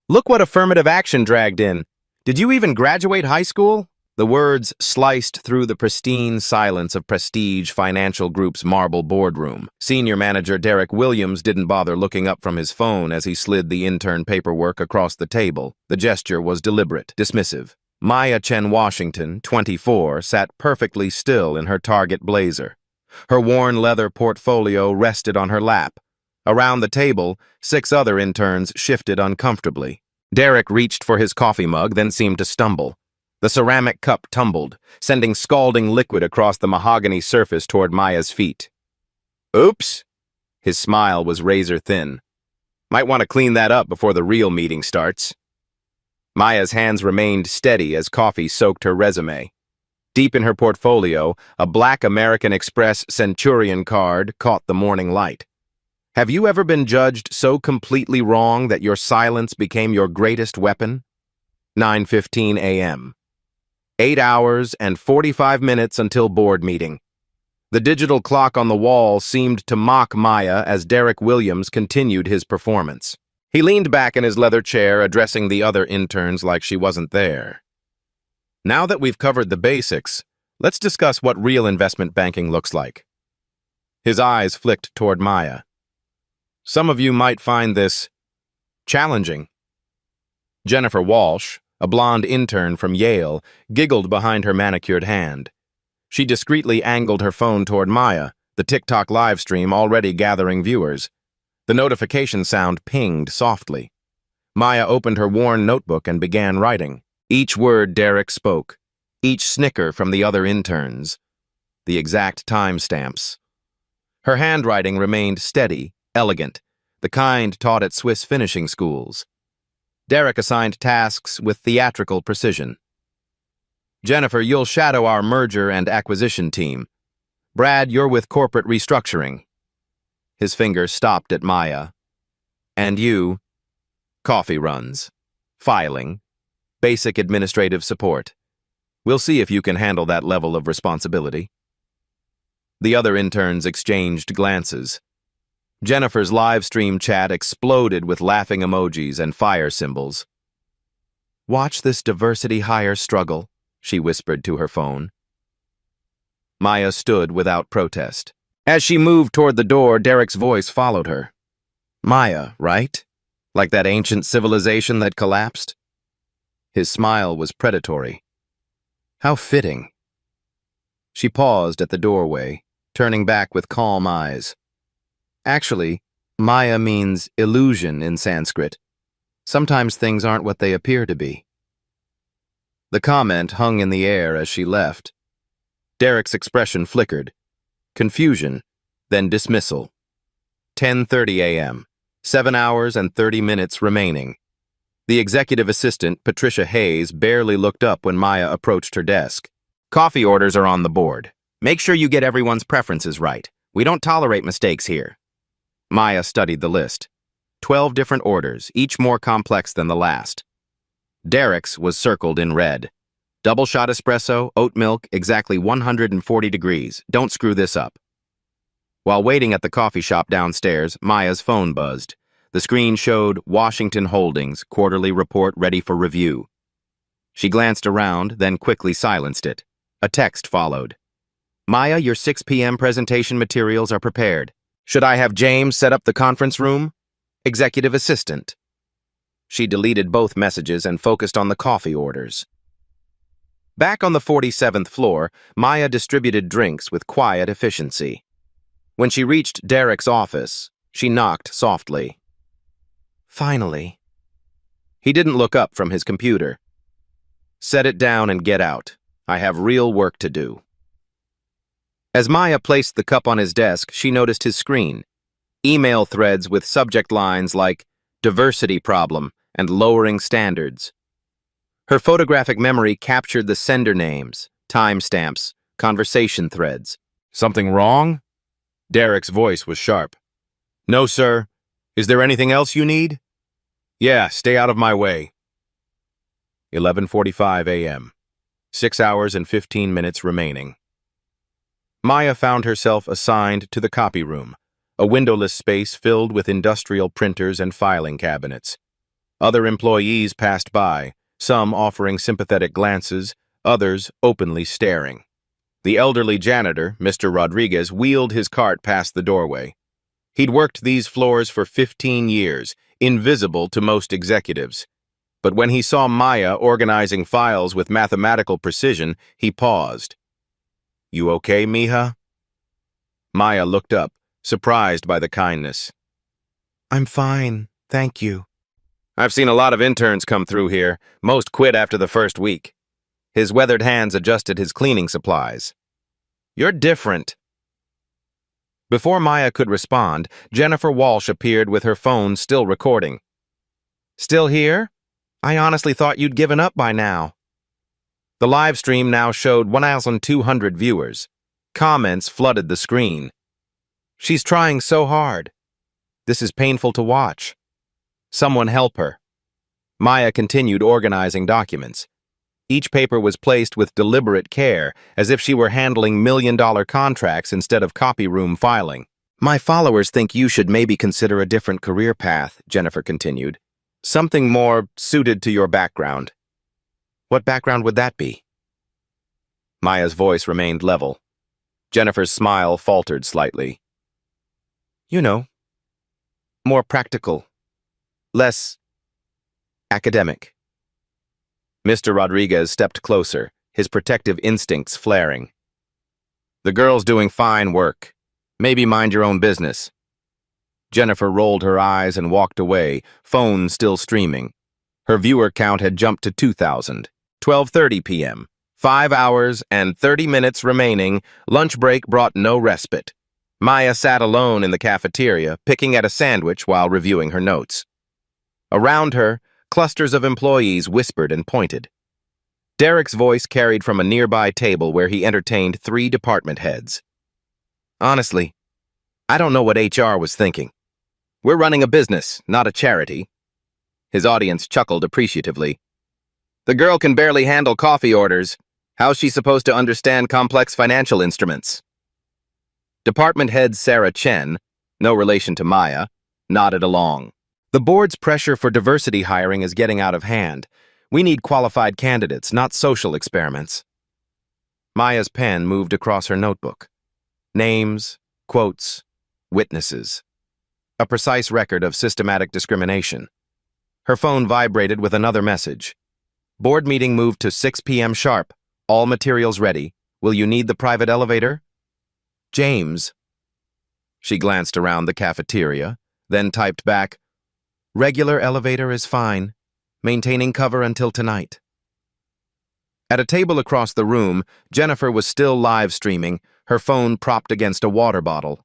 Look what affirmative action dragged in. Did you even graduate high school? The words sliced through the pristine silence of Prestige Financial Group's marble boardroom. Senior manager Derek Williams didn't bother looking up from his phone as he slid the intern paperwork across the table. The gesture was deliberate, dismissive. Maya Chen Washington, 24, sat perfectly still in her Target blazer. Her worn leather portfolio rested on her lap. Around the table, 6 other interns shifted uncomfortably. Derek reached for his coffee mug, then seemed to stumble. The ceramic cup tumbled, sending scalding liquid across the mahogany surface toward Maya's feet. Oops! His smile was razor-thin. Might want to clean that up before the real meeting starts. Maya's hands remained steady as coffee soaked her resume. Deep in her portfolio, a black American Express Centurion card caught the morning light. Have you ever been judged so completely wrong that your silence became your greatest weapon? 9:15 a.m. 8 hours and 45 minutes until board meeting. The digital clock on the wall seemed to mock Maya as Derek Williams continued his performance. He leaned back in his leather chair, addressing the other interns like she wasn't there. Now that we've covered the basics, let's discuss what real investment banking looks like. His eyes flicked toward Maya. Some of you might find this challenging. Jennifer Walsh, a blonde intern from Yale, giggled behind her manicured hand. She discreetly angled her phone toward Maya, the TikTok live stream already gathering viewers. The notification sound pinged softly. Maya opened her worn notebook and began writing. Each word Derek spoke, each snicker from the other interns, the exact timestamps. Her handwriting remained steady, elegant, the kind taught at Swiss finishing schools. Derek assigned tasks with theatrical precision. Jennifer, you'll shadow our merger and acquisition team. Brad, you're with corporate restructuring. His finger stopped at Maya. And you, coffee runs, filing, basic administrative support. We'll see if you can handle that level of responsibility. The other interns exchanged glances. Jennifer's live stream chat exploded with laughing emojis and fire symbols. Watch this diversity hire struggle, she whispered to her phone. Maya stood without protest. As she moved toward the door, Derek's voice followed her. Maya, right? Like that ancient civilization that collapsed? His smile was predatory. How fitting. She paused at the doorway, turning back with calm eyes. Actually, Maya means illusion in Sanskrit. Sometimes things aren't what they appear to be. The comment hung in the air as she left. Derek's expression flickered. Confusion, then dismissal. 10:30 a.m. 7 hours and 30 minutes remaining. The executive assistant, Patricia Hayes, barely looked up when Maya approached her desk. Coffee orders are on the board. Make sure you get everyone's preferences right. We don't tolerate mistakes here. Maya studied the list. 12 different orders, each more complex than the last. Derek's was circled in red. Double shot espresso, oat milk, exactly 140 degrees. Don't screw this up. While waiting at the coffee shop downstairs, Maya's phone buzzed. The screen showed Washington Holdings quarterly report ready for review. She glanced around, then quickly silenced it. A text followed. Maya, your 6 p.m. presentation materials are prepared. Should I have James set up the conference room? Executive assistant. She deleted both messages and focused on the coffee orders. Back on the 47th floor, Maya distributed drinks with quiet efficiency. When she reached Derek's office, she knocked softly. Finally. He didn't look up from his computer. Set it down and get out. I have real work to do. As Maya placed the cup on his desk, she noticed his screen. Email threads with subject lines like diversity problem and lowering standards. Her photographic memory captured the sender names, timestamps, conversation threads. Something wrong? Derek's voice was sharp. No, sir. Is there anything else you need? Yeah, stay out of my way. 11:45 a.m. 6 hours and 15 minutes remaining. Maya found herself assigned to the copy room, a windowless space filled with industrial printers and filing cabinets. Other employees passed by, some offering sympathetic glances, others openly staring. The elderly janitor, Mr. Rodriguez, wheeled his cart past the doorway. He'd worked these floors for 15 years, invisible to most executives. But when he saw Maya organizing files with mathematical precision, he paused. "You okay, mija?" Maya looked up, surprised by the kindness. "I'm fine, thank you." "I've seen a lot of interns come through here. Most quit after the first week." His weathered hands adjusted his cleaning supplies. "You're different." Before Maya could respond, Jennifer Walsh appeared with her phone still recording. "Still here? I honestly thought you'd given up by now." The live stream now showed 1,200 viewers. Comments flooded the screen. "She's trying so hard. This is painful to watch. Someone help her." Maya continued organizing documents. Each paper was placed with deliberate care, as if she were handling million-dollar contracts instead of copy room filing. "My followers think you should maybe consider a different career path," Jennifer continued. "Something more suited to your background." "What background would that be?" Maya's voice remained level. Jennifer's smile faltered slightly. "You know, more practical, less academic." Mr. Rodriguez stepped closer, his protective instincts flaring. "The girl's doing fine work. Maybe mind your own business." Jennifer rolled her eyes and walked away, phone still streaming. Her viewer count had jumped to 2,000. 12:30 p.m. 5 hours and 30 minutes remaining. Lunch break brought no respite. Maya sat alone in the cafeteria, picking at a sandwich while reviewing her notes. Around her, clusters of employees whispered and pointed. Derek's voice carried from a nearby table where he entertained 3 department heads. "Honestly, I don't know what HR was thinking. We're running a business, not a charity." His audience chuckled appreciatively. "The girl can barely handle coffee orders. How's she supposed to understand complex financial instruments?" Department head Sarah Chen, no relation to Maya, nodded along. "The board's pressure for diversity hiring is getting out of hand. We need qualified candidates, not social experiments." Maya's pen moved across her notebook. Names, quotes, witnesses. A precise record of systematic discrimination. Her phone vibrated with another message. "Board meeting moved to 6 p.m. sharp. All materials ready. Will you need the private elevator?" "James." She glanced around the cafeteria, then typed back, "Regular elevator is fine. Maintaining cover until tonight." At a table across the room, Jennifer was still live streaming, her phone propped against a water bottle.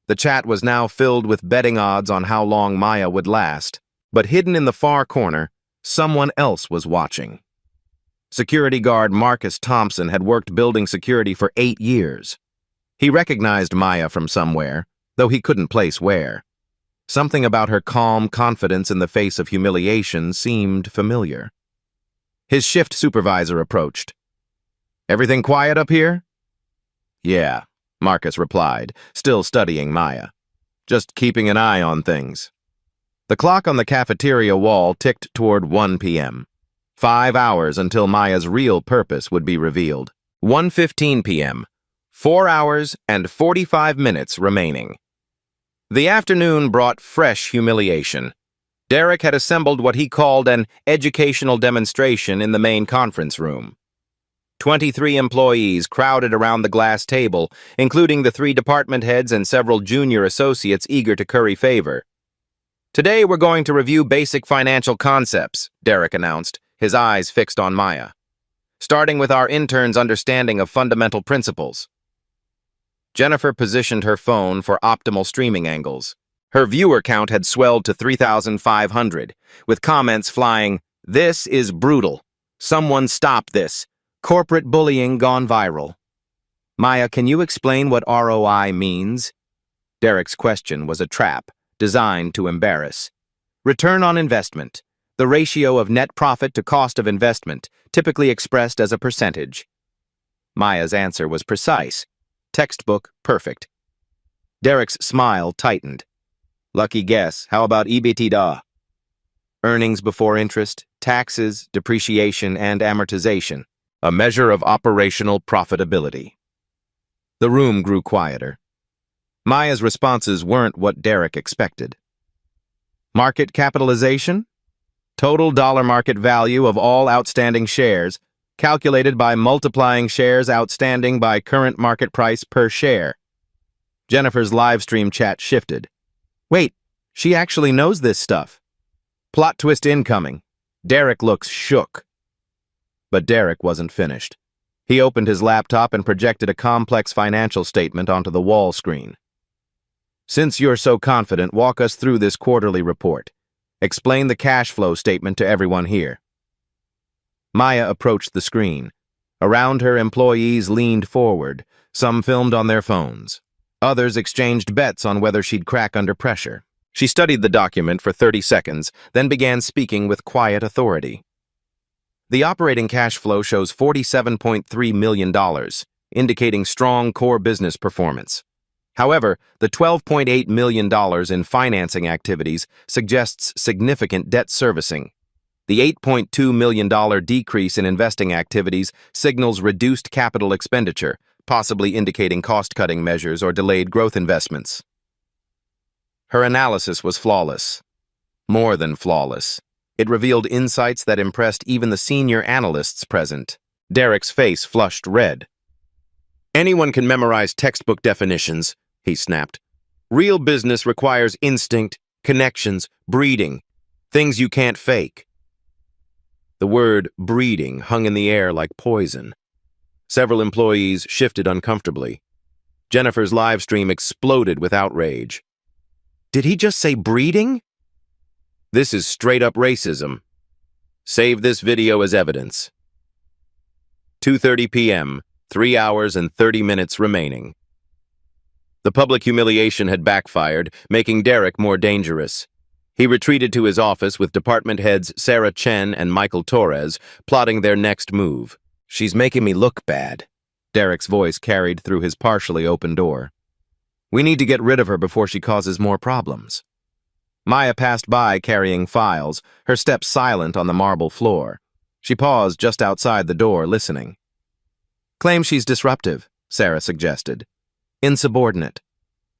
The chat was now filled with betting odds on how long Maya would last, but hidden in the far corner, someone else was watching. Security guard Marcus Thompson had worked building security for 8 years. He recognized Maya from somewhere, though he couldn't place where. Something about her calm confidence in the face of humiliation seemed familiar. His shift supervisor approached. "Everything quiet up here?" "Yeah," Marcus replied, still studying Maya. "Just keeping an eye on things." The clock on the cafeteria wall ticked toward 1 p.m. 5 hours until Maya's real purpose would be revealed. 1:15 p.m. 4 hours and 45 minutes remaining. The afternoon brought fresh humiliation. Derek had assembled what he called an educational demonstration in the main conference room. 23 employees crowded around the glass table, including the 3 department heads and several junior associates eager to curry favor. "Today we're going to review basic financial concepts," Derek announced, his eyes fixed on Maya. "Starting with our intern's understanding of fundamental principles." Jennifer positioned her phone for optimal streaming angles. Her viewer count had swelled to 3,500, with comments flying, "This is brutal. Someone stop this. Corporate bullying gone viral." "Maya, can you explain what ROI means?" Derek's question was a trap, designed to embarrass. "Return on investment, the ratio of net profit to cost of investment, typically expressed as a percentage." Maya's answer was precise. Textbook perfect. Derek's smile tightened. "Lucky guess. How about EBITDA?" earnings before interest, taxes, depreciation, and amortization, a measure of operational profitability. The room grew quieter. Maya's responses weren't what Derek expected. Market capitalization? Total dollar market value of all outstanding shares, calculated by multiplying shares outstanding by current market price per share. Jennifer's live stream chat shifted. Wait, she actually knows this stuff. Plot twist incoming. Derek looks shook. But Derek wasn't finished. He opened his laptop and projected a complex financial statement onto the wall screen. Since you're so confident, walk us through this quarterly report. Explain the cash flow statement to everyone here. Maya approached the screen. Around her, employees leaned forward. Some filmed on their phones. Others exchanged bets on whether she'd crack under pressure. She studied the document for 30 seconds, then began speaking with quiet authority. The operating cash flow shows $47.3 million, indicating strong core business performance. However, the $12.8 million in financing activities suggests significant debt servicing. The $8.2 million decrease in investing activities signals reduced capital expenditure, possibly indicating cost-cutting measures or delayed growth investments. Her analysis was flawless. More than flawless. It revealed insights that impressed even the senior analysts present. Derek's face flushed red. Anyone can memorize textbook definitions, he snapped. Real business requires instinct, connections, breeding, things you can't fake. The word breeding hung in the air like poison. Several employees shifted uncomfortably. Jennifer's live stream exploded with outrage. Did he just say breeding? This is straight-up racism. Save this video as evidence. 2:30 p.m., 3 hours and 30 minutes remaining. The public humiliation had backfired, making Derek more dangerous. He retreated to his office with department heads Sarah Chen and Michael Torres, plotting their next move. She's making me look bad. Derek's voice carried through his partially open door. We need to get rid of her before she causes more problems. Maya passed by carrying files, her steps silent on the marble floor. She paused just outside the door, listening. Claim she's disruptive, Sarah suggested. Insubordinate.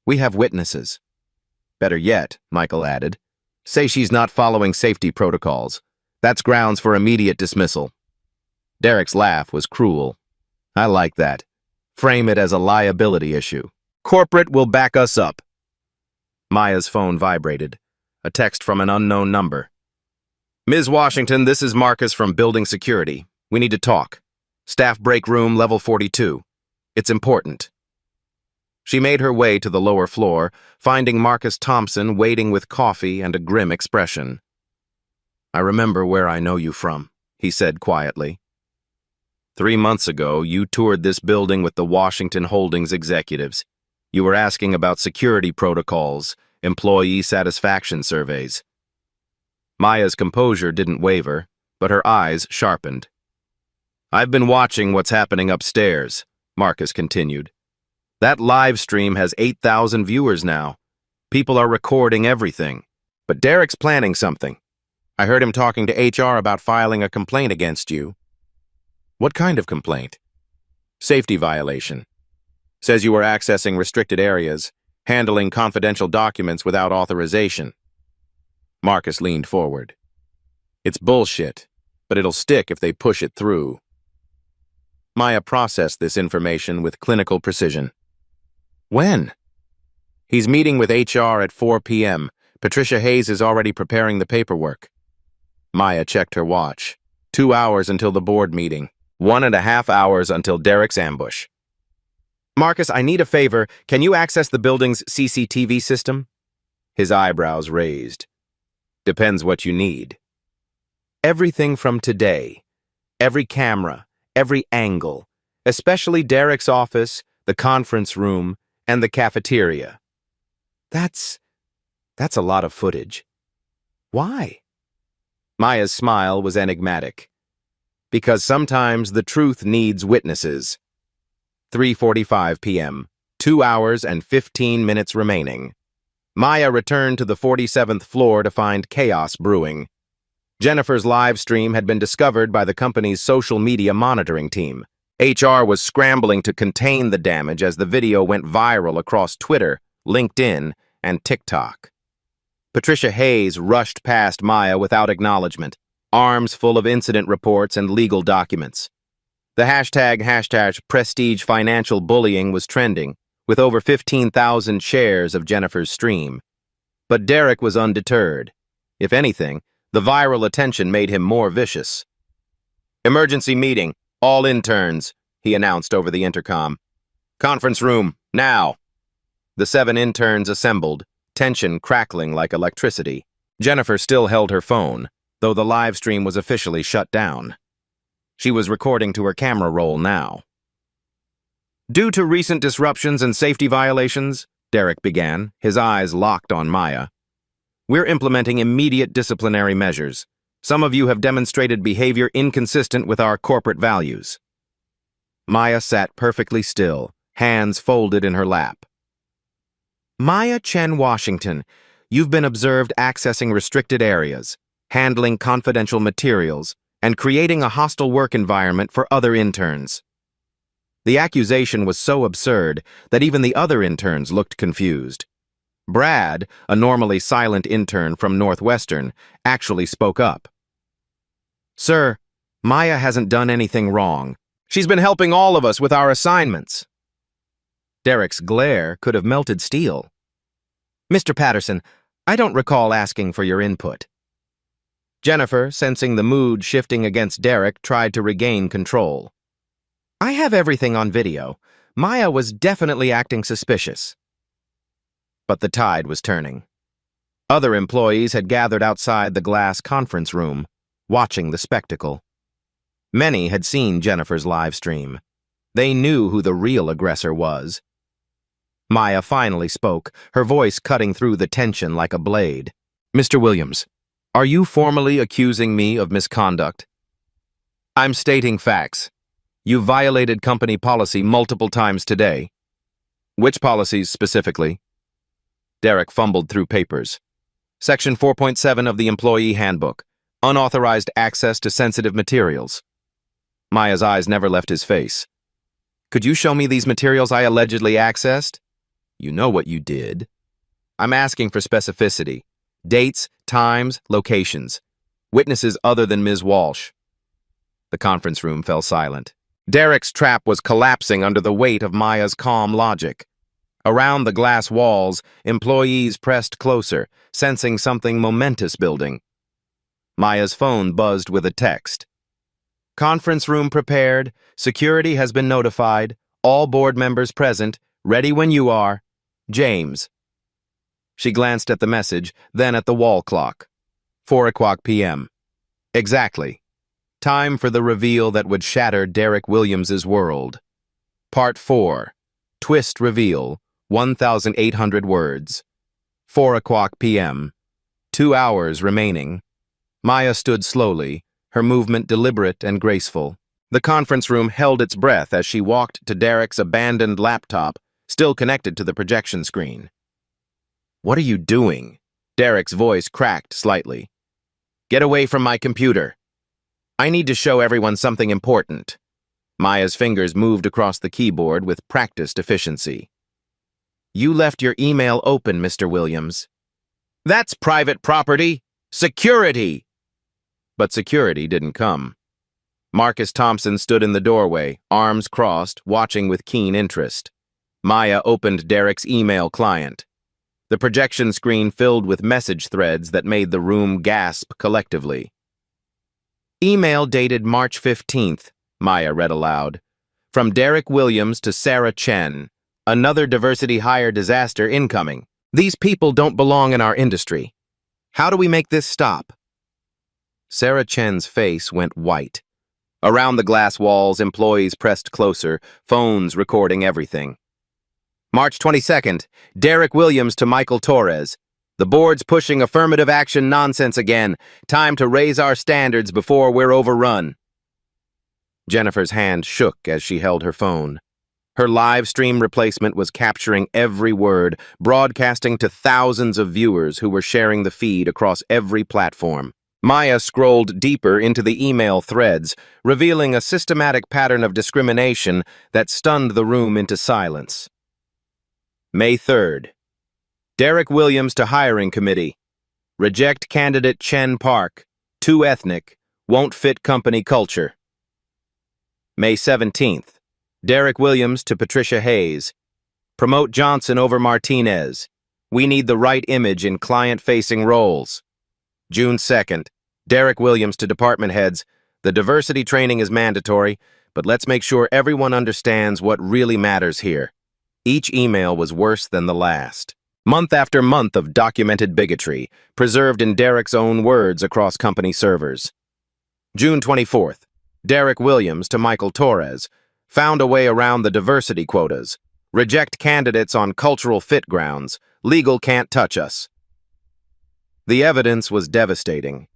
We have witnesses. Better yet, Michael added. Say she's not following safety protocols. That's grounds for immediate dismissal. Derek's laugh was cruel. I like that. Frame it as a liability issue. Corporate will back us up. Maya's phone vibrated. A text from an unknown number. Ms. Washington, this is Marcus from Building Security. We need to talk. Staff break room, level 42. It's important. She made her way to the lower floor, finding Marcus Thompson waiting with coffee and a grim expression. I remember where I know you from, he said quietly. 3 months ago, you toured this building with the Washington Holdings executives. You were asking about security protocols, employee satisfaction surveys. Maya's composure didn't waver, but her eyes sharpened. I've been watching what's happening upstairs, Marcus continued. That live stream has 8,000 viewers now. People are recording everything. But Derek's planning something. I heard him talking to HR about filing a complaint against you. What kind of complaint? Safety violation. Says you were accessing restricted areas, handling confidential documents without authorization. Marcus leaned forward. It's bullshit, but it'll stick if they push it through. Maya processed this information with clinical precision. When? He's meeting with HR at 4 p.m. Patricia Hayes is already preparing the paperwork. Maya checked her watch. 2 hours until the board meeting. 1.5 hours until Derek's ambush. Marcus, I need a favor. Can you access the building's CCTV system? His eyebrows raised. Depends what you need. Everything from today. Every camera, every angle, especially Derek's office, the conference room, and the cafeteria. That's a lot of footage. Why? Maya's smile was enigmatic. Because sometimes the truth needs witnesses. 3:45 p.m., 2 hours and 15 minutes remaining. Maya returned to the 47th floor to find chaos brewing. Jennifer's live stream had been discovered by the company's social media monitoring team. HR was scrambling to contain the damage as the video went viral across Twitter, LinkedIn, and TikTok. Patricia Hayes rushed past Maya without acknowledgement, arms full of incident reports and legal documents. The hashtag prestige financial bullying was trending, with over 15,000 shares of Jennifer's stream. But Derek was undeterred. If anything, the viral attention made him more vicious. "Emergency meeting, all interns," he announced over the intercom. "Conference room, now." The 7 interns assembled, tension crackling like electricity. Jennifer still held her phone, though the live stream was officially shut down. She was recording to her camera roll now. "Due to recent disruptions and safety violations," Derek began, his eyes locked on Maya, "we're implementing immediate disciplinary measures. Some of you have demonstrated behavior inconsistent with our corporate values." Maya sat perfectly still, hands folded in her lap. "Maya Chen Washington, you've been observed accessing restricted areas, handling confidential materials, and creating a hostile work environment for other interns." The accusation was so absurd that even the other interns looked confused. Brad, a normally silent intern from Northwestern, actually spoke up. "Sir, Maya hasn't done anything wrong. She's been helping all of us with our assignments." Derek's glare could have melted steel. "Mr. Patterson, I don't recall asking for your input." Jennifer, sensing the mood shifting against Derek, tried to regain control. "I have everything on video. Maya was definitely acting suspicious." But the tide was turning. Other employees had gathered outside the glass conference room, watching the spectacle. Many had seen Jennifer's live stream. They knew who the real aggressor was. Maya finally spoke, her voice cutting through the tension like a blade. "Mr. Williams, are you formally accusing me of misconduct?" "I'm stating facts. You violated company policy multiple times today." "Which policies specifically?" Derek fumbled through papers. "Section 4.7 of the Employee Handbook, unauthorized access to sensitive materials." Maya's eyes never left his face. "Could you show me these materials I allegedly accessed?" "You know what you did." "I'm asking for specificity. Dates, times, locations. Witnesses other than Ms. Walsh." The conference room fell silent. Derek's trap was collapsing under the weight of Maya's calm logic. Around the glass walls, employees pressed closer, sensing something momentous building. Maya's phone buzzed with a text. "Conference room prepared. Security has been notified. All board members present. Ready when you are. James." She glanced at the message, then at the wall clock. 4:00 p.m. Exactly. Time for the reveal that would shatter Derek Williams's world. Part 4. Twist reveal. 1,800 words. 4:00 p.m. 2 hours remaining. Maya stood slowly, her movement deliberate and graceful. The conference room held its breath as she walked to Derek's abandoned laptop, still connected to the projection screen. "What are you doing?" Derek's voice cracked slightly. "Get away from my computer. I need to show everyone something important." Maya's fingers moved across the keyboard with practiced efficiency. "You left your email open, Mr. Williams." "That's private property. Security!" But security didn't come. Marcus Thompson stood in the doorway, arms crossed, watching with keen interest. Maya opened Derek's email client. The projection screen filled with message threads that made the room gasp collectively. "Email dated March 15th, Maya read aloud. "From Derek Williams to Sarah Chen. Another diversity hire disaster incoming. These people don't belong in our industry. How do we make this stop?" Sarah Chen's face went white. Around the glass walls, employees pressed closer, phones recording everything. "March 22nd, Derek Williams to Michael Torres. The board's pushing affirmative action nonsense again. Time to raise our standards before we're overrun." Jennifer's hand shook as she held her phone. Her live stream replacement was capturing every word, broadcasting to thousands of viewers who were sharing the feed across every platform. Maya scrolled deeper into the email threads, revealing a systematic pattern of discrimination that stunned the room into silence. May 3rd. Derek Williams to hiring committee. Reject candidate Chen Park. Too ethnic. Won't fit company culture. May 17th. Derek Williams to Patricia Hayes. Promote Johnson over Martinez. We need the right image in client-facing roles. June 2nd. Derek Williams to department heads. The diversity training is mandatory, but let's make sure everyone understands what really matters here. Each email was worse than the last. Month after month of documented bigotry, preserved in Derek's own words across company servers. June 24th. Derek Williams to Michael Torres. Found a way around the diversity quotas. Reject candidates on cultural fit grounds. Legal can't touch us. The evidence was devastating.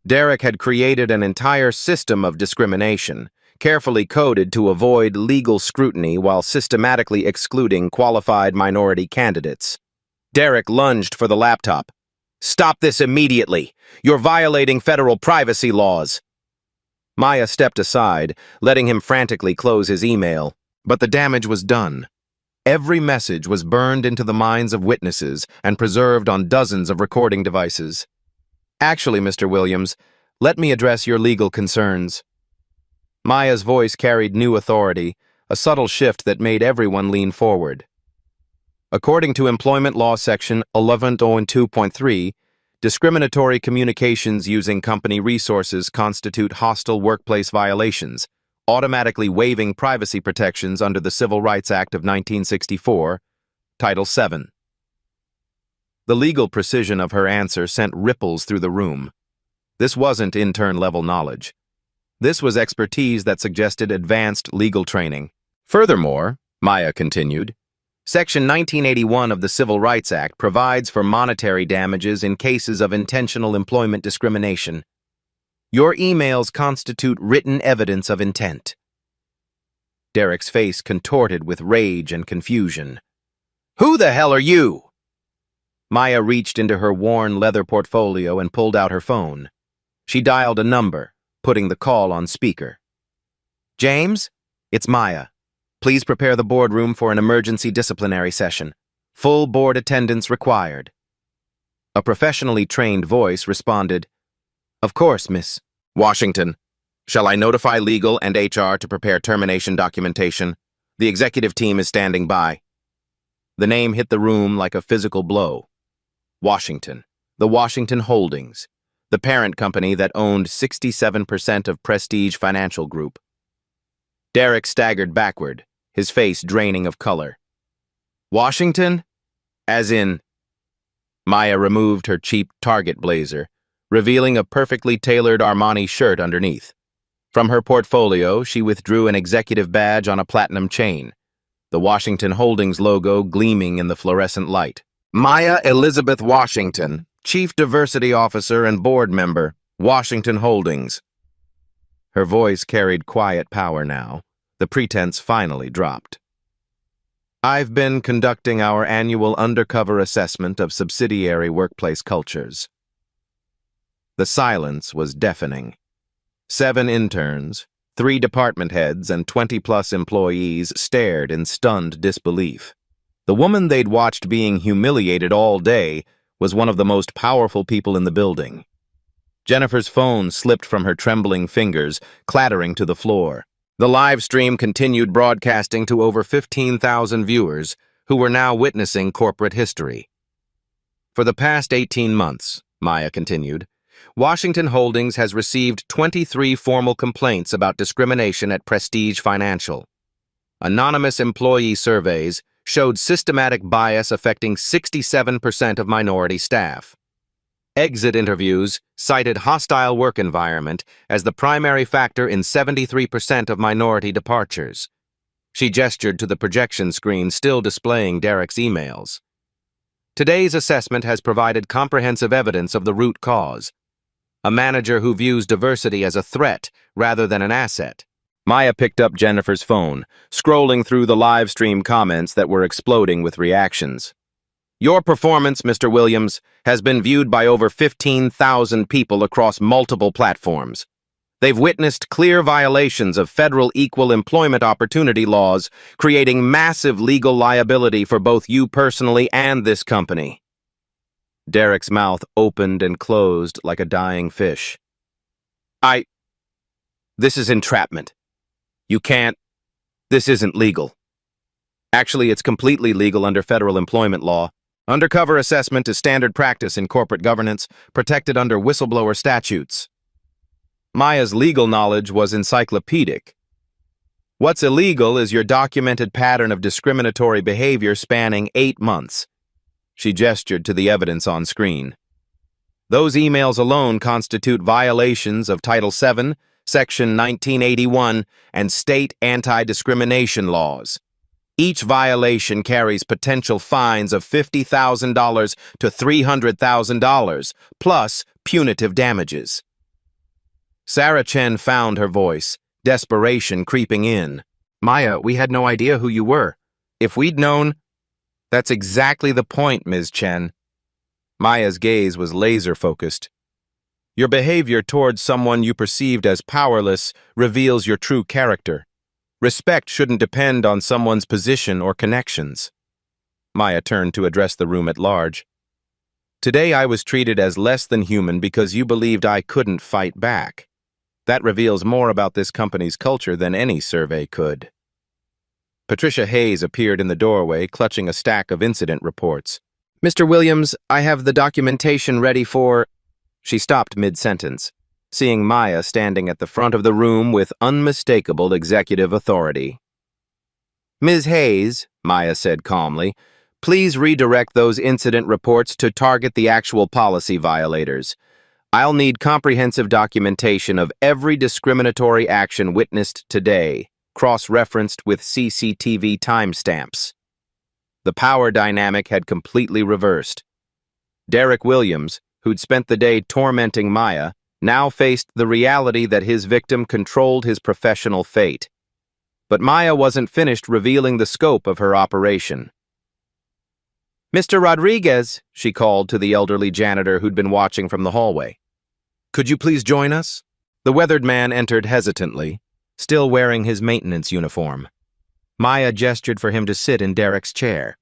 Derek had created an entire system of discrimination, carefully coded to avoid legal scrutiny while systematically excluding qualified minority candidates. Derek lunged for the laptop. "Stop this immediately! You're violating federal privacy laws!" Maya stepped aside, letting him frantically close his email. But the damage was done. Every message was burned into the minds of witnesses and preserved on dozens of recording devices. "Actually, Mr. Williams, let me address your legal concerns." Maya's voice carried new authority, a subtle shift that made everyone lean forward. According to Employment Law Section 1102.3, discriminatory communications using company resources constitute hostile workplace violations, automatically waiving privacy protections under the Civil Rights Act of 1964, Title VII. The legal precision of her answer sent ripples through the room. This wasn't intern-level knowledge. This was expertise that suggested advanced legal training. Furthermore, Maya continued, Section 1981 of the Civil Rights Act provides for monetary damages in cases of intentional employment discrimination. Your emails constitute written evidence of intent. Derek's face contorted with rage and confusion. "Who the hell are you?" Maya reached into her worn leather portfolio and pulled out her phone. She dialed a number, putting the call on speaker. "James, it's Maya. Please prepare the boardroom for an emergency disciplinary session. Full board attendance required." A professionally trained voice responded, "Of course, Miss Washington. Shall I notify legal and HR to prepare termination documentation? The executive team is standing by." The name hit the room like a physical blow. Washington, the Washington Holdings, the parent company that owned 67% of Prestige Financial Group. Derek staggered backward, his face draining of color. "Washington? As in—" Maya removed her cheap Target blazer, revealing a perfectly tailored Armani shirt underneath. From her portfolio, she withdrew an executive badge on a platinum chain, the Washington Holdings logo gleaming in the fluorescent light. "Maya Elizabeth Washington, Chief Diversity Officer and Board Member, Washington Holdings." Her voice carried quiet power now. The pretense finally dropped. "I've been conducting our annual Undercover assessment of subsidiary workplace cultures." The silence was deafening. 7 interns, 3 department heads, and 20-plus employees stared in stunned disbelief. The woman they'd watched being humiliated all day was one of the most powerful people in the building. Jennifer's phone slipped from her trembling fingers, clattering to the floor. The live stream continued broadcasting to over 15,000 viewers, who were now witnessing corporate history. "For the past 18 months, Maya continued, Washington Holdings has received 23 formal complaints about discrimination at Prestige Financial. Anonymous employee surveys showed systematic bias affecting 67% of minority staff. Exit interviews cited hostile work environment as the primary factor in 73% of minority departures." She gestured to the projection screen still displaying Derek's emails. "Today's assessment has provided comprehensive evidence of the root cause. A manager who views diversity as a threat rather than an asset." Maya picked up Jennifer's phone, scrolling through the live stream comments that were exploding with reactions. Your performance, Mr. Williams, has been viewed by over 15,000 people across multiple platforms. They've witnessed clear violations of federal equal employment opportunity laws, creating massive legal liability for both you personally and this company. Derek's mouth opened and closed like a dying fish. This is entrapment. You can't. This isn't legal. Actually, it's completely legal under federal employment law. Undercover assessment is standard practice in corporate governance, protected under whistleblower statutes. Maya's legal knowledge was encyclopedic. What's illegal is your documented pattern of discriminatory behavior spanning 8 months. She gestured to the evidence on screen. Those emails alone constitute violations of Title VII, Section 1981, and state anti-discrimination laws. Each violation carries potential fines of $50,000 to $300,000, plus punitive damages. Sarah Chen found her voice, desperation creeping in. Maya, we had no idea who you were. If we'd known... That's exactly the point, Ms. Chen. Maya's gaze was laser-focused. Your behavior towards someone you perceived as powerless reveals your true character. Respect shouldn't depend on someone's position or connections. Maya turned to address the room at large. Today I was treated as less than human because you believed I couldn't fight back. That reveals more about this company's culture than any survey could. Patricia Hayes appeared in the doorway, clutching a stack of incident reports. Mr. Williams, I have the documentation ready for... She stopped mid-sentence, seeing Maya standing at the front of the room with unmistakable executive authority. Ms. Hayes, Maya said calmly, please redirect those incident reports to target the actual policy violators. I'll need comprehensive documentation of every discriminatory action witnessed today, cross-referenced with CCTV timestamps. The power dynamic had completely reversed. Derek Williams, who'd spent the day tormenting Maya, now faced the reality that his victim controlled his professional fate. But Maya wasn't finished revealing the scope of her operation. Mr. Rodriguez, she called to the elderly janitor who'd been watching from the hallway. Could you please join us? The weathered man entered hesitantly, still wearing his maintenance uniform. Maya gestured for him to sit in Derek's chair.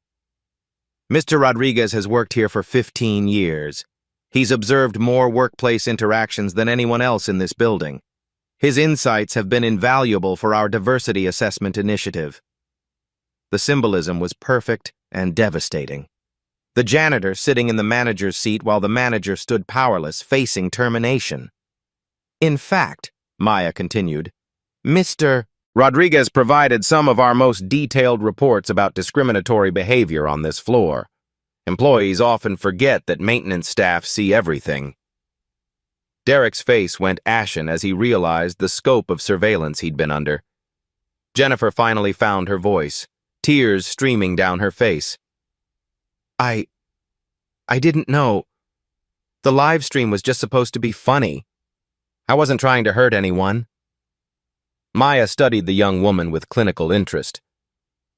Mr. Rodriguez has worked here for 15 years. He's observed more workplace interactions than anyone else in this building. His insights have been invaluable for our diversity assessment initiative. The symbolism was perfect and devastating. The janitor sitting in the manager's seat while the manager stood powerless, facing termination. In fact, Maya continued, Mr. Rodriguez provided some of our most detailed reports about discriminatory behavior on this floor. Employees often forget that maintenance staff see everything. Derek's face went ashen as he realized the scope of surveillance he'd been under. Jennifer finally found her voice, tears streaming down her face. I didn't know. The live stream was just supposed to be funny. I wasn't trying to hurt anyone. Maya studied the young woman with clinical interest.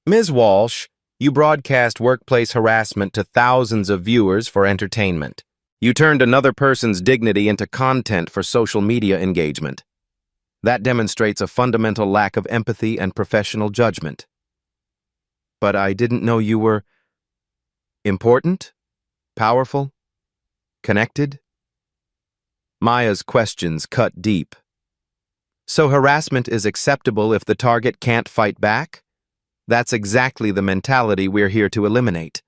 Ms. Walsh, you broadcast workplace harassment to thousands of viewers for entertainment. You turned another person's dignity into content for social media engagement. That demonstrates a fundamental lack of empathy and professional judgment. But I didn't know you were important, powerful, connected. Maya's questions cut deep. So harassment is acceptable if the target can't fight back? That's exactly the mentality we're here to eliminate.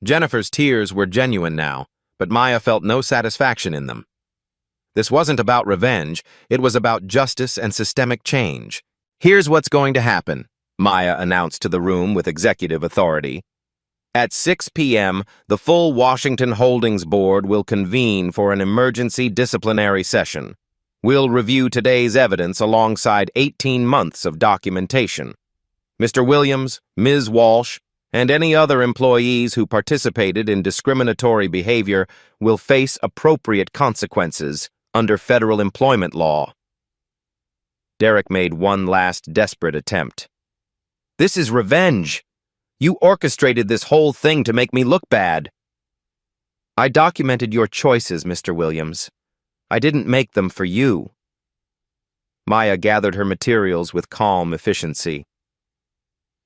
Jennifer's tears were genuine now, but Maya felt no satisfaction in them. This wasn't about revenge, it was about justice and systemic change. Here's what's going to happen, Maya announced to the room with executive authority. At 6 p.m., the full Washington Holdings Board will convene for an emergency disciplinary session. We'll review today's evidence alongside 18 months of documentation. Mr. Williams, Ms. Walsh, and any other employees who participated in discriminatory behavior will face appropriate consequences under federal employment law. Derek made one last desperate attempt. This is revenge. You orchestrated this whole thing to make me look bad. I documented your choices, Mr. Williams. I didn't make them for you. Maya gathered her materials with calm efficiency.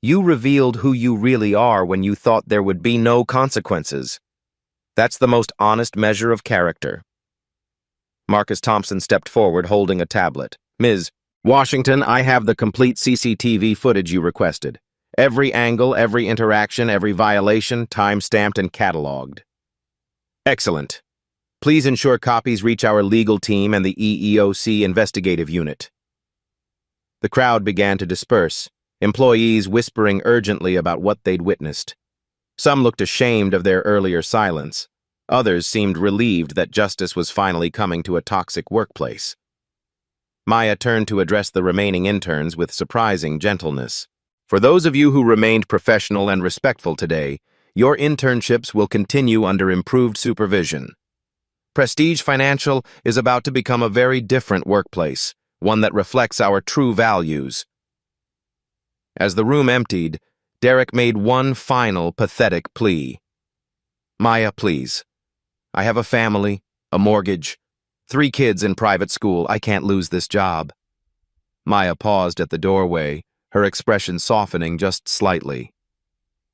You revealed who you really are when you thought there would be no consequences. That's the most honest measure of character. Marcus Thompson stepped forward, holding a tablet. Ms. Washington, I have the complete CCTV footage you requested. Every angle, every interaction, every violation, time-stamped and cataloged. Excellent. Please ensure copies reach our legal team and the EEOC investigative unit. The crowd began to disperse, employees whispering urgently about what they'd witnessed. Some looked ashamed of their earlier silence. Others seemed relieved that justice was finally coming to a toxic workplace. Maya turned to address the remaining interns with surprising gentleness. For those of you who remained professional and respectful today, your internships will continue under improved supervision. Prestige Financial is about to become a very different workplace, one that reflects our true values. As the room emptied, Derek made one final pathetic plea. Maya, please. I have a family, a mortgage, 3 kids in private school. I can't lose this job. Maya paused at the doorway, her expression softening just slightly.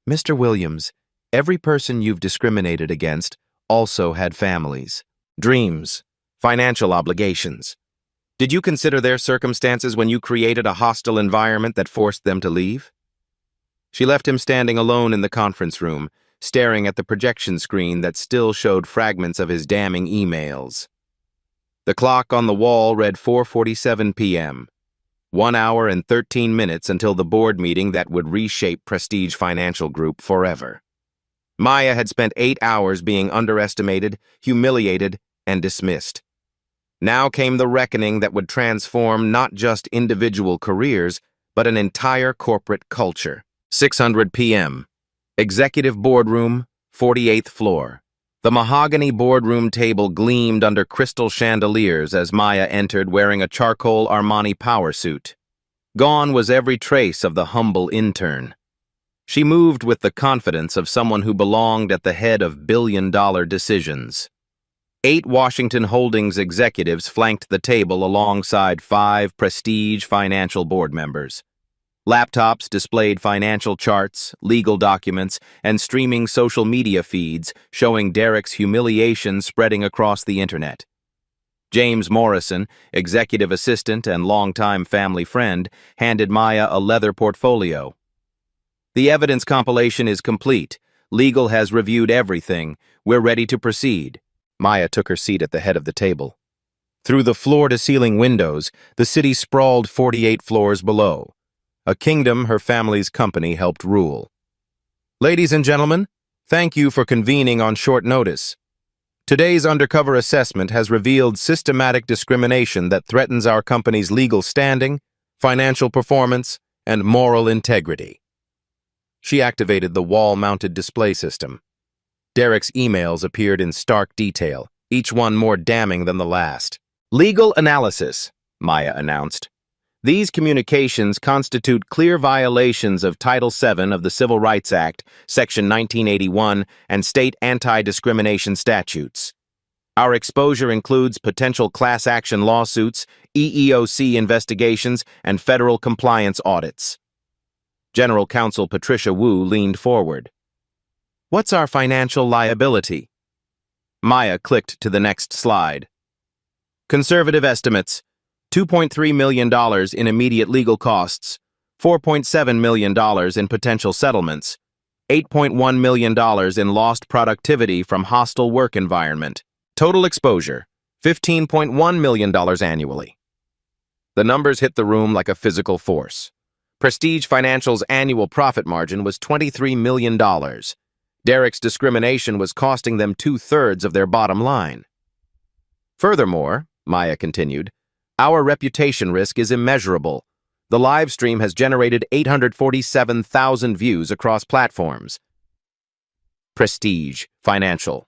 Mr. Williams, every person you've discriminated against also had families, dreams, financial obligations. Did you consider their circumstances when you created a hostile environment that forced them to leave? She left him standing alone in the conference room, staring at the projection screen that still showed fragments of his damning emails. The clock on the wall read 4:47 p.m., 1 hour and 13 minutes until the board meeting that would reshape Prestige Financial Group forever. Maya had spent 8 hours being underestimated, humiliated, and dismissed. Now came the reckoning that would transform not just individual careers, but an entire corporate culture. 6:00 p.m. Executive boardroom, 48th floor. The mahogany boardroom table gleamed under crystal chandeliers as Maya entered wearing a charcoal Armani power suit. Gone was every trace of the humble intern. She moved with the confidence of someone who belonged at the head of billion-dollar decisions. 8 Washington Holdings executives flanked the table alongside 5 Prestige Financial board members. Laptops displayed financial charts, legal documents, and streaming social media feeds showing Derek's humiliation spreading across the internet. James Morrison, executive assistant and longtime family friend, handed Maya a leather portfolio. The evidence compilation is complete. Legal has reviewed everything. We're ready to proceed. Maya took her seat at the head of the table. Through the floor-to-ceiling windows, the city sprawled 48 floors below. A kingdom her family's company helped rule. Ladies and gentlemen, thank you for convening on short notice. Today's undercover assessment has revealed systematic discrimination that threatens our company's legal standing, financial performance, and moral integrity. She activated the wall-mounted display system. Derek's emails appeared in stark detail, each one more damning than the last. Legal analysis, Maya announced. These communications constitute clear violations of Title VII of the Civil Rights Act, Section 1981, and state anti-discrimination statutes. Our exposure includes potential class action lawsuits, EEOC investigations, and federal compliance audits. General Counsel Patricia Wu leaned forward. What's our financial liability? Maya clicked to the next slide. Conservative estimates. $2.3 million in immediate legal costs, $4.7 million in potential settlements, $8.1 million in lost productivity from hostile work environment. Total exposure, $15.1 million annually. The numbers hit the room like a physical force. Prestige Financial's annual profit margin was $23 million. Derek's discrimination was costing them 2/3 of their bottom line. Furthermore, Maya continued, our reputation risk is immeasurable. The live stream has generated 847,000 views across platforms. Prestige Financial.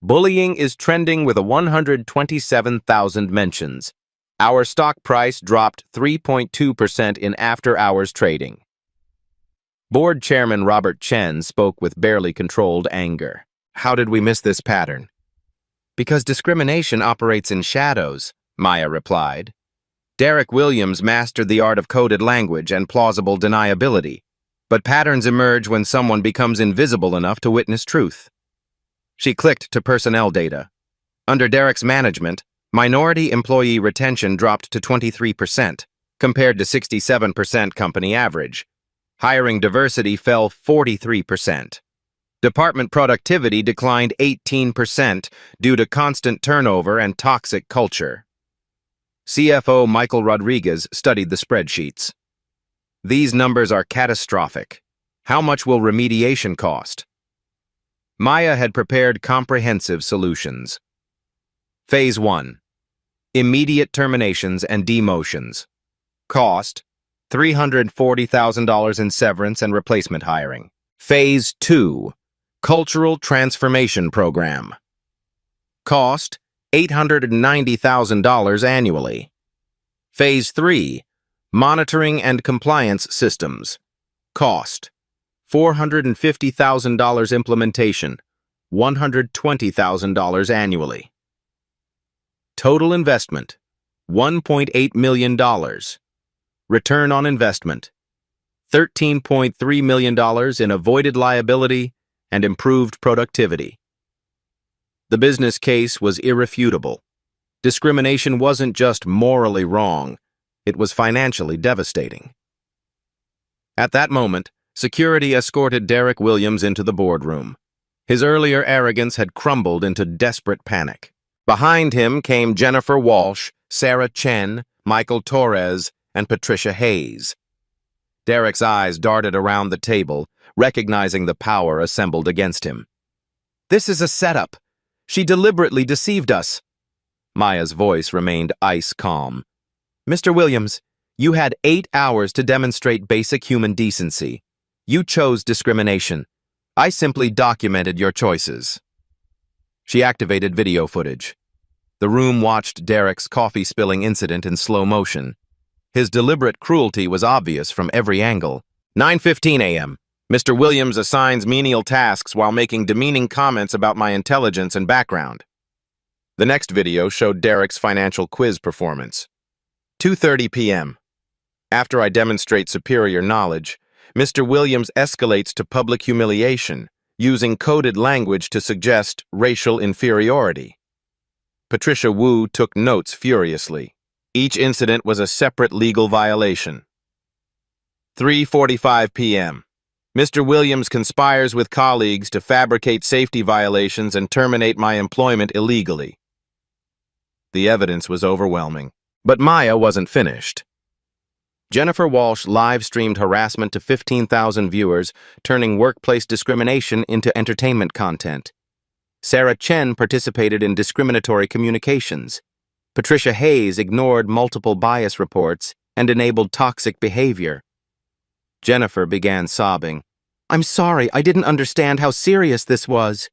Bullying is trending with a 127,000 mentions. Our stock price dropped 3.2% in after-hours trading. Board Chairman Robert Chen spoke with barely controlled anger. How did we miss this pattern? Because discrimination operates in shadows, Maya replied. Derek Williams mastered the art of coded language and plausible deniability, but patterns emerge when someone becomes invisible enough to witness truth. She clicked to personnel data. Under Derek's management, minority employee retention dropped to 23%, compared to 67% company average. Hiring diversity fell 43%. Department productivity declined 18% due to constant turnover and toxic culture. CFO Michael Rodriguez studied the spreadsheets. These numbers are catastrophic. How much will remediation cost? Maya had prepared comprehensive solutions. Phase 1. Immediate terminations and demotions. Cost: $340,000 in severance and replacement hiring. Phase 2. Cultural Transformation Program. Cost: $890,000 annually. Phase 3. Monitoring and Compliance Systems. Cost: $450,000 implementation, $120,000 annually. Total investment: $1.8 million. Return on investment: $13.3 million in avoided liability and improved productivity. The business case was irrefutable. Discrimination wasn't just morally wrong, it was financially devastating. At that moment, security escorted Derek Williams into the boardroom. His earlier arrogance had crumbled into desperate panic. Behind him came Jennifer Walsh, Sarah Chen, Michael Torres, and Patricia Hayes. Derek's eyes darted around the table, recognizing the power assembled against him. "This is a setup. She deliberately deceived us." Maya's voice remained ice calm. "Mr. Williams, you had 8 hours to demonstrate basic human decency. You chose discrimination. I simply documented your choices." She activated video footage. The room watched Derek's coffee-spilling incident in slow motion. His deliberate cruelty was obvious from every angle. 9:15 a.m. Mr. Williams assigns menial tasks while making demeaning comments about my intelligence and background. The next video showed Derek's financial quiz performance. 2:30 p.m. After I demonstrate superior knowledge, Mr. Williams escalates to public humiliation, using coded language to suggest racial inferiority. Patricia Wu took notes furiously. Each incident was a separate legal violation. 3:45 p.m. Mr. Williams conspires with colleagues to fabricate safety violations and terminate my employment illegally. The evidence was overwhelming. But Maya wasn't finished. Jennifer Walsh live-streamed harassment to 15,000 viewers, turning workplace discrimination into entertainment content. Sarah Chen participated in discriminatory communications. Patricia Hayes ignored multiple bias reports and enabled toxic behavior. Jennifer began sobbing. "I'm sorry, I didn't understand how serious this was."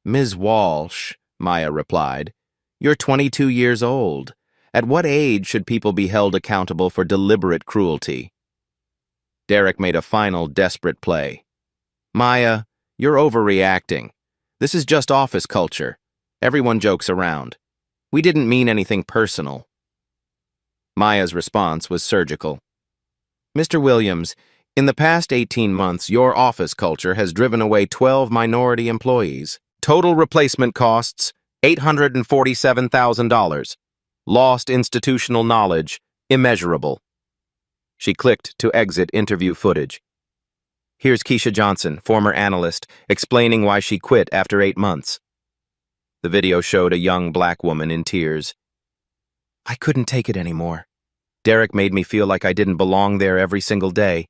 "Ms. Walsh," Maya replied, "you're 22 years old. At what age should people be held accountable for deliberate cruelty?" Derek made a final desperate play. "Maya, you're overreacting. This is just office culture. Everyone jokes around. We didn't mean anything personal." Maya's response was surgical. "Mr. Williams, in the past 18 months, your office culture has driven away 12 minority employees. Total replacement costs, $847,000. Lost institutional knowledge, immeasurable." She clicked to exit interview footage. Here's Keisha Johnson, former analyst, explaining why she quit after 8 months. The video showed a young black woman in tears. "I couldn't take it anymore. Derek made me feel like I didn't belong there every single day.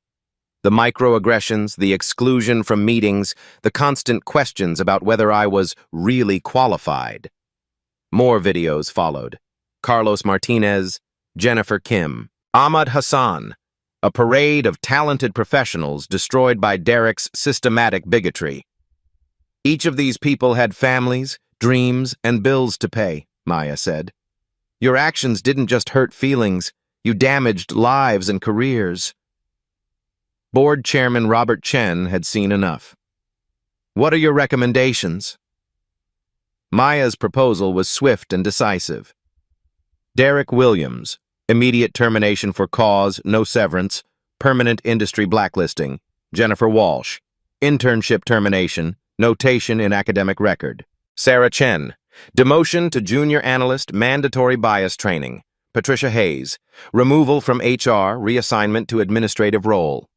The microaggressions, the exclusion from meetings, the constant questions about whether I was really qualified." More videos followed. Carlos Martinez, Jennifer Kim, Ahmad Hassan, a parade of talented professionals destroyed by Derek's systematic bigotry. "Each of these people had families, dreams, and bills to pay," Maya said. "Your actions didn't just hurt feelings, you damaged lives and careers." Board Chairman Robert Chen had seen enough. "What are your recommendations?" Maya's proposal was swift and decisive. Derek Williams, immediate termination for cause, no severance, permanent industry blacklisting. Jennifer Walsh, internship termination, notation in academic record. Sarah Chen, demotion to junior analyst, mandatory bias training. Patricia Hayes, removal from HR, reassignment to administrative role.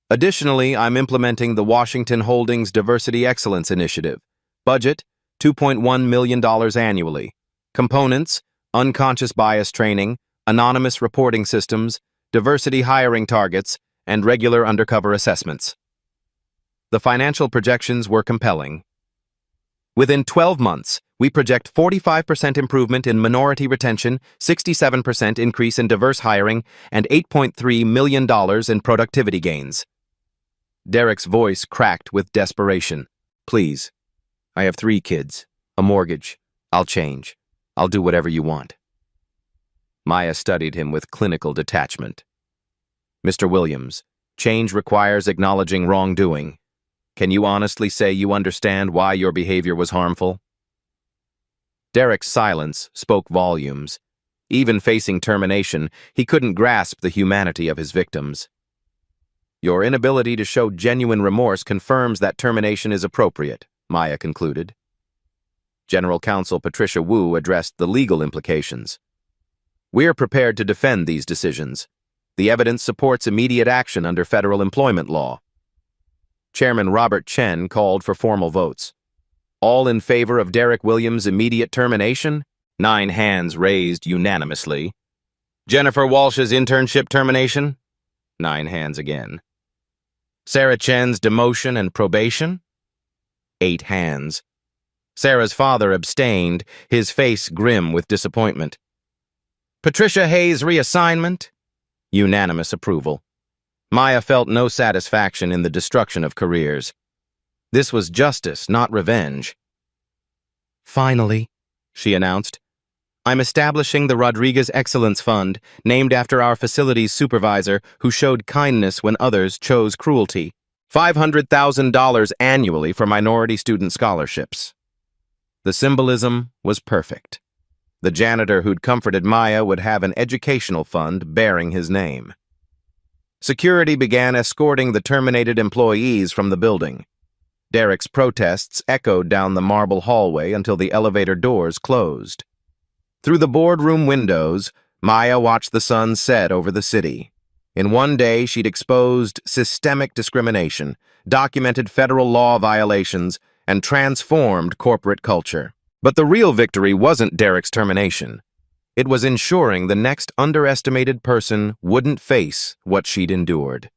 Additionally, I'm implementing the Washington Holdings Diversity Excellence Initiative. Budget, $2.1 million annually. Components, unconscious bias training, anonymous reporting systems, diversity hiring targets, and regular undercover assessments. The financial projections were compelling. Within 12 months, we project 45% improvement in minority retention, 67% increase in diverse hiring, and $8.3 million in productivity gains. Derek's voice cracked with desperation. "Please. I have 3 kids, a mortgage. I'll change. I'll do whatever you want." Maya studied him with clinical detachment. "Mr. Williams, change requires acknowledging wrongdoing. Can you honestly say you understand why your behavior was harmful?" Derek's silence spoke volumes. Even facing termination, he couldn't grasp the humanity of his victims. "Your inability to show genuine remorse confirms that termination is appropriate," Maya concluded. General Counsel Patricia Wu addressed the legal implications. "We're prepared to defend these decisions. The evidence supports immediate action under federal employment law." Chairman Robert Chen called for formal votes. "All in favor of Derek Williams' immediate termination?" 9 hands raised unanimously. "Jennifer Walsh's internship termination?" 9 hands again. "Sarah Chen's demotion and probation?" 8 hands. Sarah's father abstained, his face grim with disappointment. "Patricia Hayes' reassignment?" Unanimous approval. Maya felt no satisfaction in the destruction of careers. This was justice, not revenge. "Finally," she announced, "I'm establishing the Rodriguez Excellence Fund, named after our facilities supervisor who showed kindness when others chose cruelty. $500,000 annually for minority student scholarships." The symbolism was perfect. The janitor who'd comforted Maya would have an educational fund bearing his name. Security began escorting the terminated employees from the building. Derek's protests echoed down the marble hallway until the elevator doors closed. Through the boardroom windows, Maya watched the sun set over the city. In one day, she'd exposed systemic discrimination, documented federal law violations, and transformed corporate culture. But the real victory wasn't Derek's termination. It was ensuring the next underestimated person wouldn't face what she'd endured.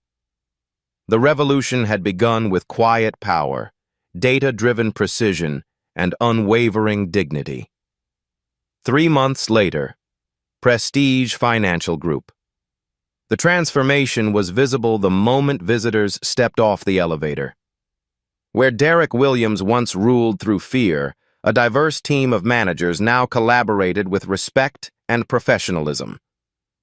The revolution had begun with quiet power, data-driven precision, and unwavering dignity. 3 months later, Prestige Financial Group. The transformation was visible the moment visitors stepped off the elevator. Where Derek Williams once ruled through fear, a diverse team of managers now collaborated with respect and professionalism.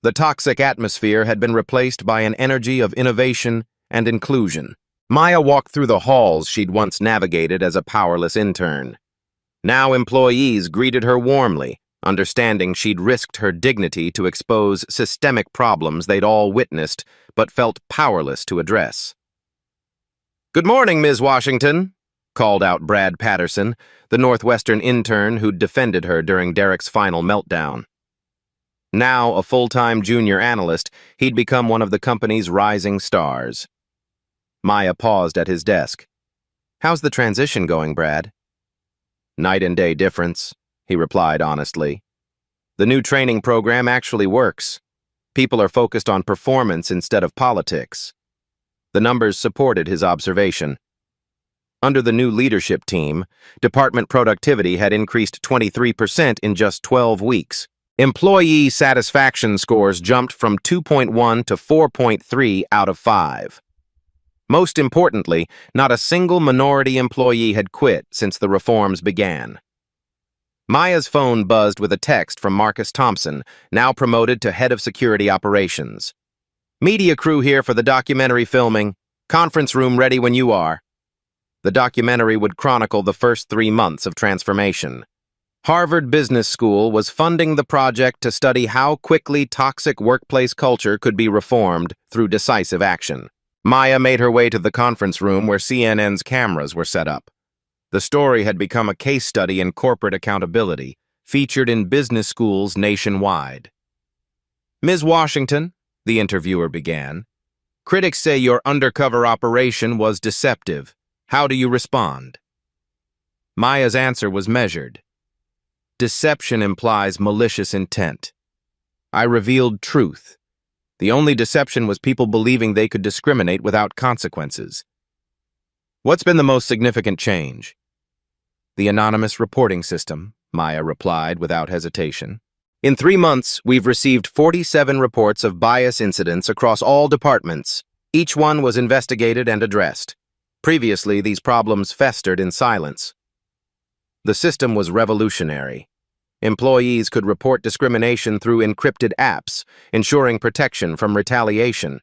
The toxic atmosphere had been replaced by an energy of innovation and inclusion. Maya walked through the halls she'd once navigated as a powerless intern. Now employees greeted her warmly, understanding she'd risked her dignity to expose systemic problems they'd all witnessed but felt powerless to address. "Good morning, Ms. Washington," called out Brad Patterson, the Northwestern intern who'd defended her during Derek's final meltdown. Now a full-time junior analyst, he'd become one of the company's rising stars. Maya paused at his desk. "How's the transition going, Brad?" "Night and day difference," he replied honestly. "The new training program actually works. People are focused on performance instead of politics." The numbers supported his observation. Under the new leadership team, department productivity had increased 23% in just 12 weeks. Employee satisfaction scores jumped from 2.1 to 4.3 out of 5. Most importantly, not a single minority employee had quit since the reforms began. Maya's phone buzzed with a text from Marcus Thompson, now promoted to head of security operations. Media crew here for the documentary filming. Conference room ready when you are. The documentary would chronicle the first 3 months of transformation. Harvard Business School was funding the project to study how quickly toxic workplace culture could be reformed through decisive action. Maya made her way to the conference room where CNN's cameras were set up. The story had become a case study in corporate accountability, featured in business schools nationwide. Ms. Washington, the interviewer began, critics say your undercover operation was deceptive. How do you respond? Maya's answer was measured. Deception implies malicious intent. I revealed truth. The only deception was people believing they could discriminate without consequences. What's been the most significant change? The anonymous reporting system, Maya replied without hesitation. In 3 months, we've received 47 reports of bias incidents across all departments. Each one was investigated and addressed. Previously, these problems festered in silence. The system was revolutionary. Employees could report discrimination through encrypted apps, ensuring protection from retaliation.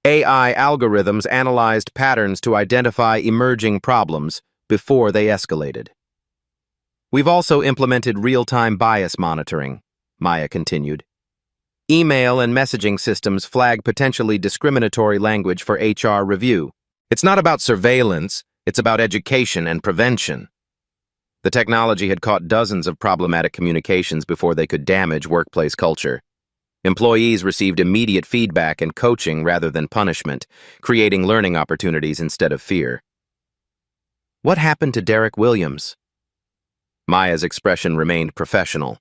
AI algorithms analyzed patterns to identify emerging problems before they escalated. We've also implemented real-time bias monitoring, Maya continued. Email and messaging systems flag potentially discriminatory language for HR review. It's not about surveillance, it's about education and prevention. The technology had caught dozens of problematic communications before they could damage workplace culture. Employees received immediate feedback and coaching rather than punishment, creating learning opportunities instead of fear. What happened to Derek Williams? Maya's expression remained professional.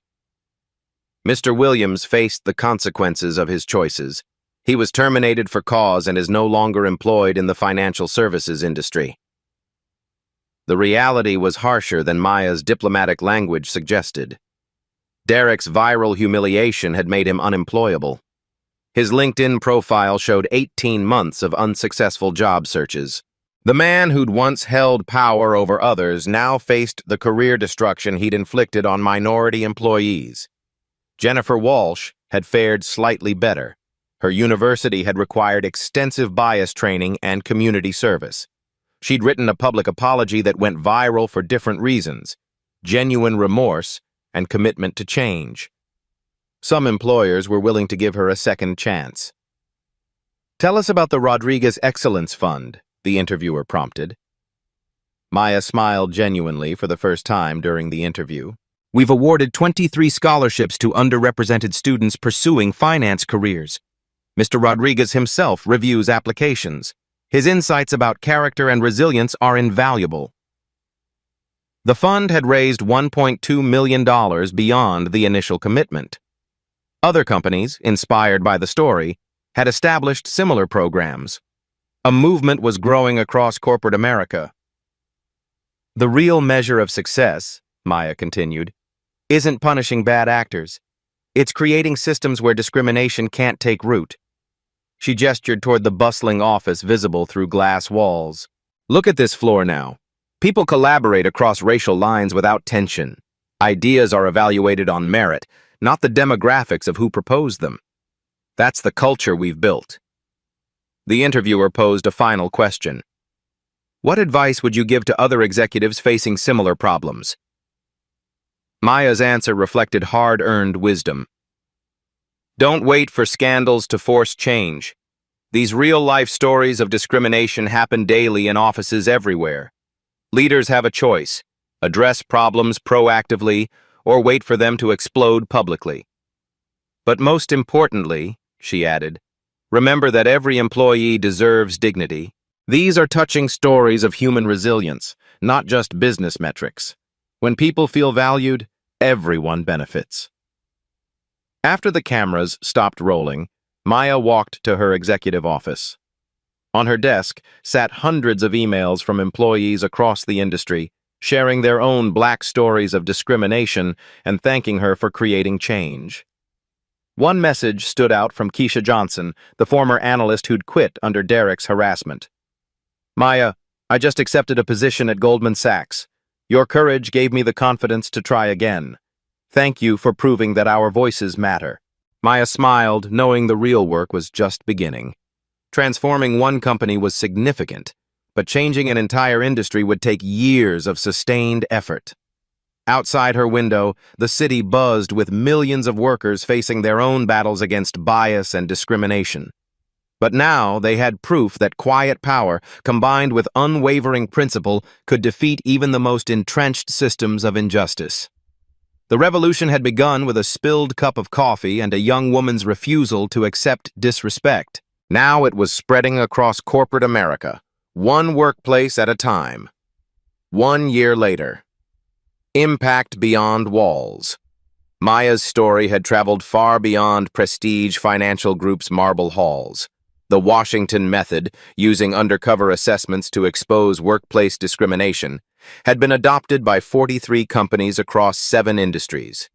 Mr. Williams faced the consequences of his choices. He was terminated for cause and is no longer employed in the financial services industry. The reality was harsher than Maya's diplomatic language suggested. Derek's viral humiliation had made him unemployable. His LinkedIn profile showed 18 months of unsuccessful job searches. The man who'd once held power over others now faced the career destruction he'd inflicted on minority employees. Jennifer Walsh had fared slightly better. Her university had required extensive bias training and community service. She'd written a public apology that went viral for different reasons: genuine remorse and commitment to change. Some employers were willing to give her a second chance. Tell us about the Rodriguez Excellence Fund, the interviewer prompted. Maya smiled genuinely for the first time during the interview. We've awarded 23 scholarships to underrepresented students pursuing finance careers. Mr. Rodriguez himself reviews applications. His insights about character and resilience are invaluable. The fund had raised $1.2 million beyond the initial commitment. Other companies, inspired by the story, had established similar programs. A movement was growing across corporate America. The real measure of success, Maya continued, isn't punishing bad actors. It's creating systems where discrimination can't take root. She gestured toward the bustling office visible through glass walls. Look at this floor now. People collaborate across racial lines without tension. Ideas are evaluated on merit, not the demographics of who proposed them. That's the culture we've built. The interviewer posed a final question. What advice would you give to other executives facing similar problems? Maya's answer reflected hard-earned wisdom. Don't wait for scandals to force change. These real-life stories of discrimination happen daily in offices everywhere. Leaders have a choice: address problems proactively or wait for them to explode publicly. But most importantly, she added, remember that every employee deserves dignity. These are touching stories of human resilience, not just business metrics. When people feel valued, everyone benefits. After the cameras stopped rolling, Maya walked to her executive office. On her desk sat hundreds of emails from employees across the industry, sharing their own black stories of discrimination and thanking her for creating change. One message stood out from Keisha Johnson, the former analyst who'd quit under Derek's harassment. Maya, I just accepted a position at Goldman Sachs. Your courage gave me the confidence to try again. Thank you for proving that our voices matter. Maya smiled, knowing the real work was just beginning. Transforming one company was significant, but changing an entire industry would take years of sustained effort. Outside her window, the city buzzed with millions of workers facing their own battles against bias and discrimination. But now they had proof that quiet power, combined with unwavering principle, could defeat even the most entrenched systems of injustice. The revolution had begun with a spilled cup of coffee and a young woman's refusal to accept disrespect. Now it was spreading across corporate America, one workplace at a time. 1 year later. Impact beyond walls. Maya's story had traveled far beyond prestige financial groups' marble halls. The Washington method, using undercover assessments to expose workplace discrimination, had been adopted by 43 companies across 7 industries.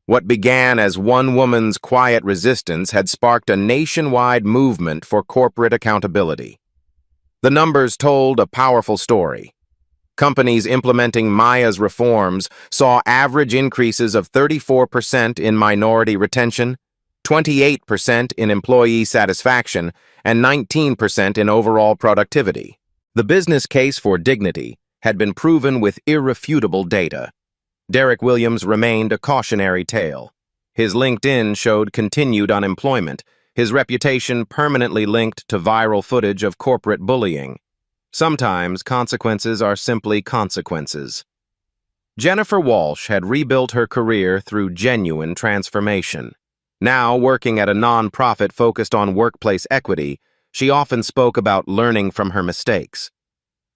What began as one woman's quiet resistance had sparked a nationwide movement for corporate accountability. The numbers told a powerful story. Companies implementing Maya's reforms saw average increases of 34% in minority retention, 28% in employee satisfaction, and 19% in overall productivity. The business case for dignity had been proven with irrefutable data. Derek Williams remained a cautionary tale. His LinkedIn showed continued unemployment, his reputation permanently linked to viral footage of corporate bullying. Sometimes consequences are simply consequences. Jennifer Walsh had rebuilt her career through genuine transformation. Now working at a nonprofit focused on workplace equity, she often spoke about learning from her mistakes.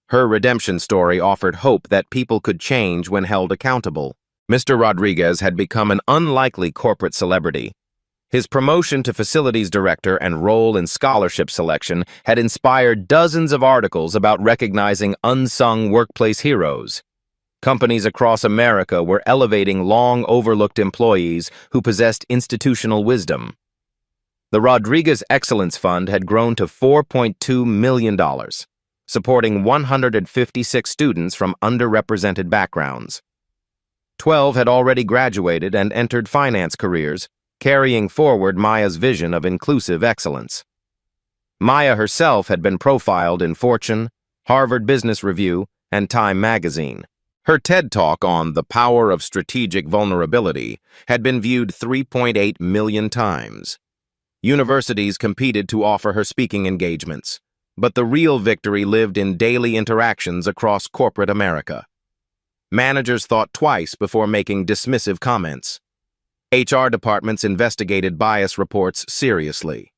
Her redemption story offered hope that people could change when held accountable. Mr. Rodriguez had become an unlikely corporate celebrity. His promotion to facilities director and role in scholarship selection had inspired dozens of articles about recognizing unsung workplace heroes. Companies across America were elevating long-overlooked employees who possessed institutional wisdom. The Rodriguez Excellence Fund had grown to $4.2 million, supporting 156 students from underrepresented backgrounds. 12 had already graduated and entered finance careers, carrying forward Maya's vision of inclusive excellence. Maya herself had been profiled in Fortune, Harvard Business Review, and Time magazine. Her TED Talk on the power of strategic vulnerability had been viewed 3.8 million times. Universities competed to offer her speaking engagements, but the real victory lived in daily interactions across corporate America. Managers thought twice before making dismissive comments. HR departments investigated bias reports seriously.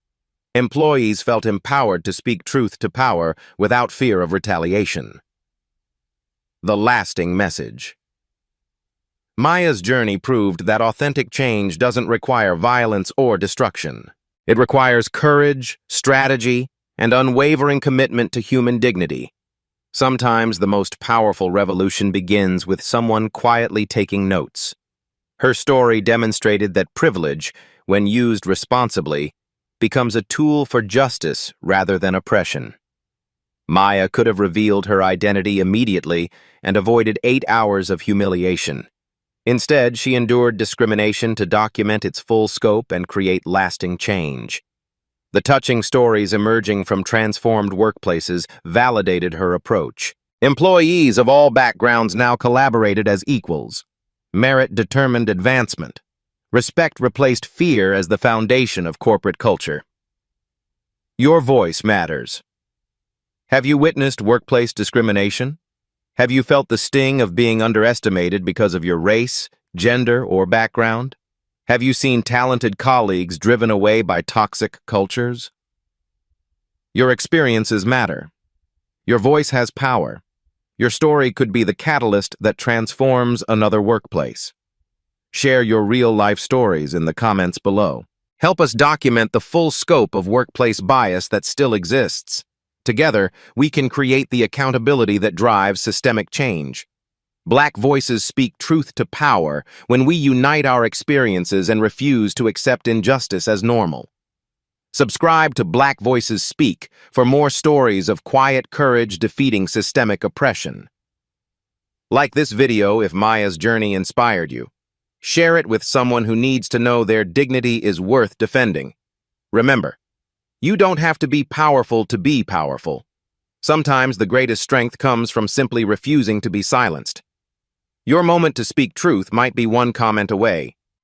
Employees felt empowered to speak truth to power without fear of retaliation. The lasting message. Maya's journey proved that authentic change doesn't require violence or destruction. It requires courage, strategy, and unwavering commitment to human dignity. Sometimes the most powerful revolution begins with someone quietly taking notes. Her story demonstrated that privilege, when used responsibly, becomes a tool for justice rather than oppression. Maya could have revealed her identity immediately and avoided 8 hours of humiliation. Instead, she endured discrimination to document its full scope and create lasting change. The touching stories emerging from transformed workplaces validated her approach. Employees of all backgrounds now collaborated as equals. Merit determined advancement. Respect replaced fear as the foundation of corporate culture. Your voice matters. Have you witnessed workplace discrimination? Have you felt the sting of being underestimated because of your race, gender, or background? Have you seen talented colleagues driven away by toxic cultures? Your experiences matter. Your voice has power. Your story could be the catalyst that transforms another workplace. Share your real-life stories in the comments below. Help us document the full scope of workplace bias that still exists. Together, we can create the accountability that drives systemic change. Black voices speak truth to power when we unite our experiences and refuse to accept injustice as normal. Subscribe to Black Voices Speak for more stories of quiet courage defeating systemic oppression. Like this video if Maya's journey inspired you. Share it with someone who needs to know their dignity is worth defending. Remember, you don't have to be powerful to be powerful. Sometimes the greatest strength comes from simply refusing to be silenced. Your moment to speak truth might be one comment away,